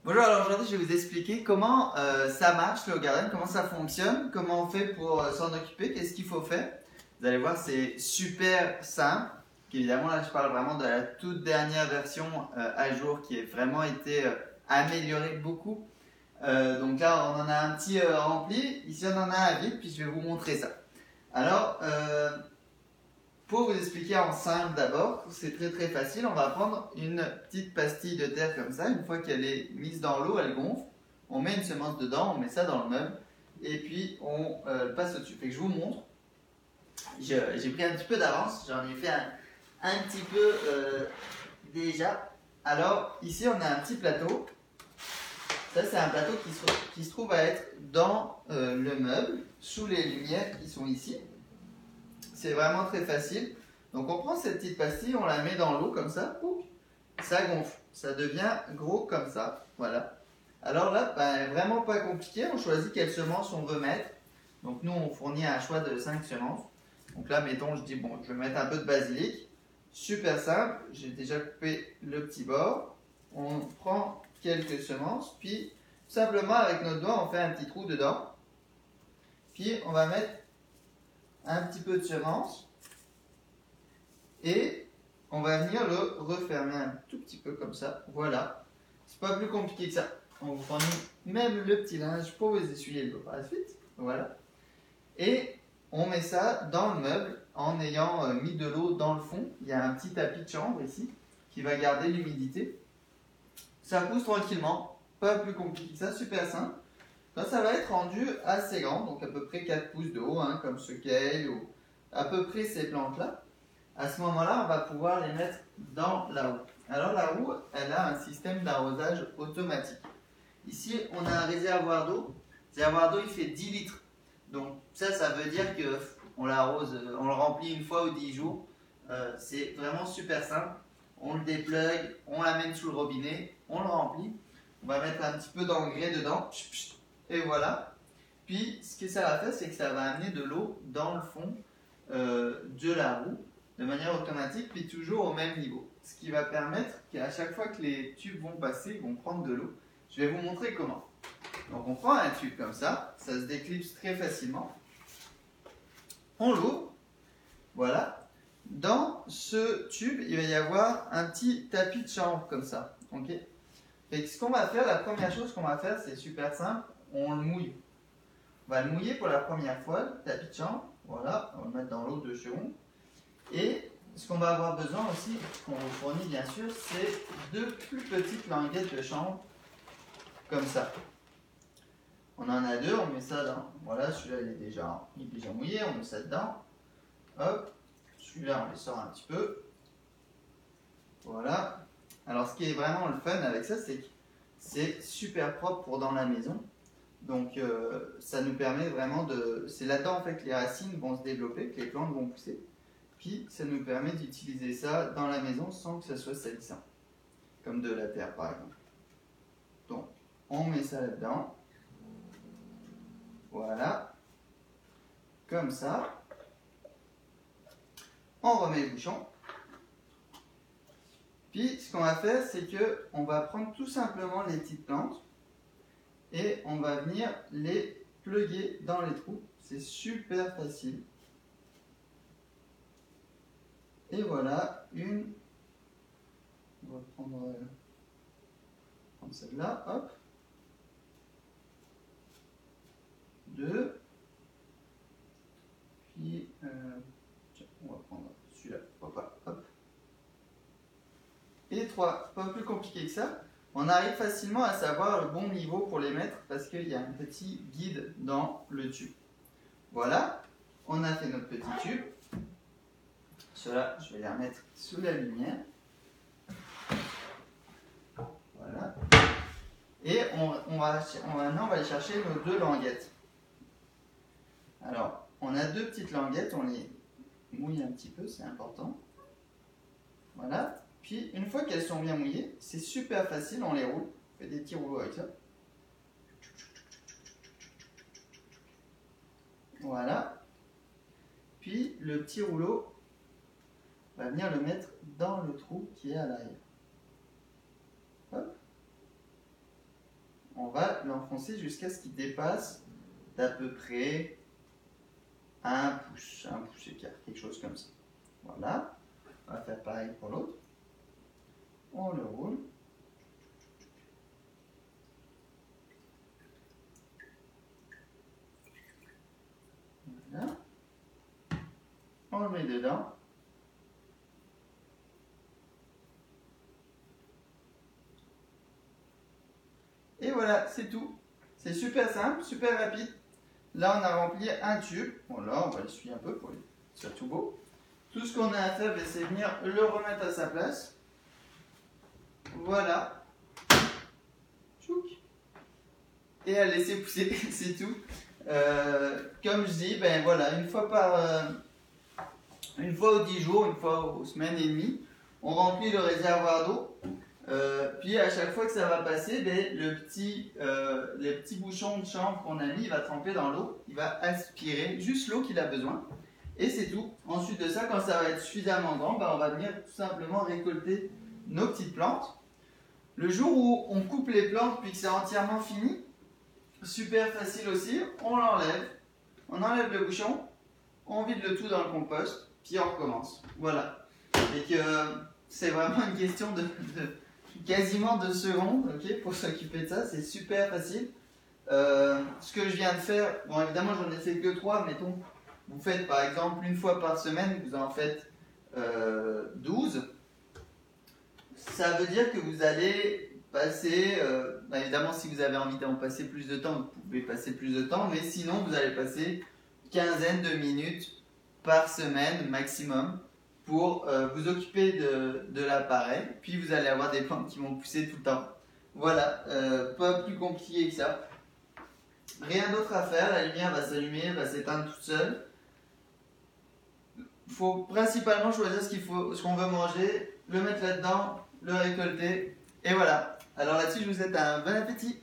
Bonjour, alors aujourd'hui je vais vous expliquer comment ça marche le garden, comment ça fonctionne, comment on fait pour s'en occuper, qu'est-ce qu'il faut faire. Vous allez voir, c'est super simple. Évidemment, là je parle vraiment de la toute dernière version à jour qui a vraiment été améliorée beaucoup. Donc là on en a un petit rempli, ici on en a un vide, puis je vais vous montrer ça. Alors, pour vous expliquer en simple d'abord, c'est très facile. On va prendre une petite pastille de terre comme ça. Une fois qu'elle est mise dans l'eau, elle gonfle. On met une semence dedans, on met ça dans le meuble et puis on le passe au-dessus. Fait que je vous montre. J'ai pris un petit peu d'avance. J'en ai fait un petit peu déjà. Alors ici on a un petit plateau. Ça c'est un plateau qui se trouve à être dans le meuble, sous les lumières qui sont ici. C'est vraiment très facile. Donc on prend cette petite pastille, on la met dans l'eau comme ça, ça gonfle, ça devient gros comme ça, voilà. Alors là, vraiment pas compliqué, on choisit quelle semence on veut mettre. Donc nous on fournit un choix de 5 semences. Donc là mettons, je dis bon, je vais mettre un peu de basilic. Super simple, j'ai déjà coupé le petit bord. On prend quelques semences, puis simplement avec notre doigt on fait un petit trou dedans. Puis on va mettre un petit peu de semence et on va venir le refermer un tout petit peu comme ça. Voilà, c'est pas plus compliqué que ça. On vous fournit même le petit linge pour vous essuyer le dos par la suite. Voilà, et on met ça dans le meuble en ayant mis de l'eau dans le fond. Il y a un petit tapis de chambre ici qui va garder l'humidité. Ça pousse tranquillement, pas plus compliqué que ça, super simple. Là, ça va être rendu assez grand, donc à peu près 4 pouces de haut, hein, comme ce kale ou à peu près ces plantes-là. À ce moment-là, on va pouvoir les mettre dans la roue. Alors la roue, elle a un système d'arrosage automatique. Ici, on a un réservoir d'eau. Le réservoir d'eau, il fait 10 litres. Donc ça veut dire qu'on l'arrose, on le remplit une fois ou 10 jours. C'est vraiment super simple. On le déplugue, on l'amène sous le robinet, on le remplit. On va mettre un petit peu d'engrais dedans. Et voilà. Puis, ce que ça va faire, c'est que ça va amener de l'eau dans le fond de la roue de manière automatique, puis toujours au même niveau. Ce qui va permettre qu'à chaque fois que les tubes vont passer, ils vont prendre de l'eau. Je vais vous montrer comment. Donc, on prend un tube comme ça se déclipse très facilement. On l'ouvre. Voilà. Dans ce tube, il va y avoir un petit tapis de chambre comme ça. Ok. Et ce qu'on va faire, la première chose qu'on va faire, c'est super simple, on le mouille. On va le mouiller pour la première fois, le tapis de chambre. Voilà, on va le mettre dans l'eau 2 secondes. Et ce qu'on va avoir besoin aussi, qu'on vous fournit bien sûr, c'est 2 plus petites languettes de chambre, comme ça. On en a 2, on met ça dans. Voilà, celui-là il est déjà mouillé, on met ça dedans. Hop, celui-là on les sort un petit peu. Voilà. Alors ce qui est vraiment le fun avec ça, c'est que c'est super propre pour dans la maison. Donc ça nous permet vraiment de... C'est là-dedans en fait que les racines vont se développer, que les plantes vont pousser. Puis ça nous permet d'utiliser ça dans la maison sans que ça soit salissant. Comme de la terre par exemple. Donc on met ça là-dedans. Voilà. Comme ça. On remet le bouchon. Puis ce qu'on va faire, c'est que on va prendre tout simplement les petites plantes et on va venir les plugger dans les trous. C'est super facile. Et voilà, une. On va prendre celle-là, hop. 2. Puis, tiens, on va prendre celui-là, hop. Et 3. Pas plus compliqué que ça. On arrive facilement à savoir le bon niveau pour les mettre parce qu'il y a un petit guide dans le tube. Voilà, on a fait notre petit tube. Ceux-là, je vais les remettre sous la lumière. Voilà. Et maintenant, on va aller chercher nos 2 languettes. Alors, on a 2 petites languettes, on les mouille un petit peu, c'est important. Voilà. Puis, une fois qu'elles sont bien mouillées, c'est super facile, on les roule. On fait des petits rouleaux avec ça. Voilà. Puis, le petit rouleau, on va venir le mettre dans le trou qui est à l'arrière. Hop. l'enfoncer jusqu'à ce qu'il dépasse d'à peu près un pouce et quart, quelque chose comme ça. Voilà, on va faire pareil pour l'autre. On le roule. Voilà. On le met dedans. Et voilà, c'est tout. C'est super simple, super rapide. Là, on a rempli un tube. Bon, là, on va l'essuyer un peu pour qu'il soit tout beau. Tout ce qu'on a à faire, c'est venir le remettre à sa place. Voilà. Tchouk. Et à laisser pousser, c'est tout. Comme je dis, ben voilà, une fois aux 10 jours, une fois aux semaines et demie, on remplit le réservoir d'eau. Puis à chaque fois que ça va passer, ben, le petit bouchon de chambre qu'on a mis, il va tremper dans l'eau, il va aspirer juste l'eau qu'il a besoin. Et c'est tout. Ensuite de ça, quand ça va être suffisamment grand, ben, on va venir tout simplement récolter nos petites plantes. Le jour où on coupe les plantes puis que c'est entièrement fini, super facile aussi, on l'enlève, on enlève le bouchon, on vide le tout dans le compost, puis on recommence. Voilà. Et que c'est vraiment une question de quasiment 2 secondes, okay, pour s'occuper de ça, c'est super facile. Ce que je viens de faire, bon évidemment j'en ai fait que 3, mettons, vous faites par exemple une fois par semaine, vous en faites 12. Ça veut dire que vous allez passer, évidemment si vous avez envie d'en passer plus de temps, vous pouvez passer plus de temps, mais sinon vous allez passer une quinzaine de minutes par semaine maximum pour vous occuper de l'appareil, puis vous allez avoir des plantes qui vont pousser tout le temps. Voilà, pas plus compliqué que ça. Rien d'autre à faire, la lumière va s'allumer, elle va s'éteindre toute seule. Il faut principalement choisir ce qu'on veut manger, le mettre là-dedans, le récolter, et voilà. Alors là-dessus, je vous souhaite un bon appétit.